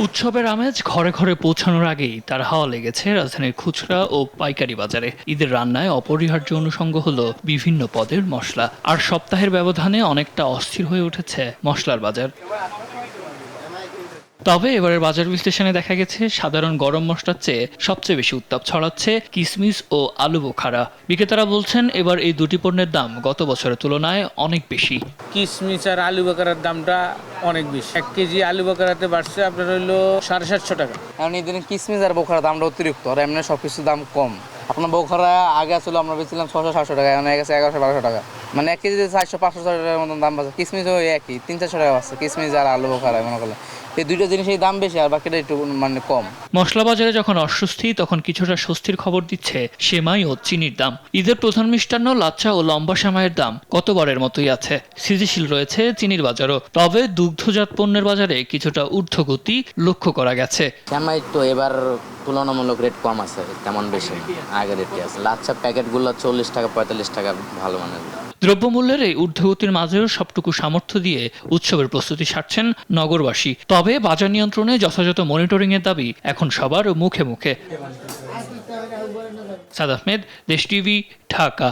উৎসবের আমেজ ঘরে ঘরে পৌঁছানোর আগেই তার হাওয়া লেগেছে রাজধানীর খুচরা ও পাইকারি বাজারে। ঈদের রান্নায় অপরিহার্য অনুষঙ্গ হলো বিভিন্ন পদের মশলা। আর সপ্তাহের ব্যবধানে অনেকটা অস্থির হয়ে উঠেছে মশলার বাজার। তবে এবারের বাজার বিশ্লেষণে দেখা গেছে সাধারণ গরম মশলার চেয়ে সবচেয়ে বেশি উত্তাপ ছড়াচ্ছে কিশমিশ ও আলু বোখারা। বিক্রেতারা বলছেন এবার এই দুটি পণ্যের দাম গত বছরের তুলনায় অনেক বেশি। কিশমিশ আর আলু বাকারার দামটা অনেক বেশি। 1 কেজি আলু বাকারাতে বাড়ছে আপনার হইলো 750 টাকা। কারণ এই দিনে কিশমিশ আর বোখারার দামটা অতিরিক্ত, আর এমনি সব কিছুর দাম কম। আপনার বোখারা আগে ছিল আমরা বেচছিলাম 600-700 টাকা, এখন হয়ে গেছে 1100-1200 টাকা। মানে 1 কেজিতে 400-500 টাকার মতন দাম পাচ্ছে। কিশমিশও একই 300-400 টাকা পাচ্ছে কিশমিশ আর আলু বোখারা। মনে করলে এই দুইটা জিনিসের দাম বেশি আর বাকিটা একটু মানে কম। মশলা বাজারে যখন অস্বস্তি তখন কিছুটা স্বস্তির খবর দিচ্ছে সেমাই ও চিনির দাম। ঈদের প্রধান মিষ্টান্ন লাচ্ছা ও লম্বা সেমাইয়ের দাম গতবারের মতোই আছে। স্থিতিশীল রয়েছে চিনির বাজারও। তবে দুগ্ধজাত পণ্যের বাজারে কিছুটা ঊর্ধ্বগতি লক্ষ্য করা গেছে। সেমাই তো এবার তুলনামূলক রেট কম আছে, তেমন বেশি আগের রেটে আছে। লাচ্ছা প্যাকেটগুলো 40 টাকা 45 টাকা ভালো মানের। দ্রব্যমূল্যের এই ঊর্ধ্বগতির মাঝেও সবটুকু সামর্থ্য দিয়ে উৎসবের প্রস্তুতি সারছেন নগরবাসী। তবে বাজার নিয়ন্ত্রণে যথাযথ মনিটরিংয়ের দাবি এখন সবার মুখে মুখে। সাদ আহমেদ, দেশ টিভি, ঢাকা।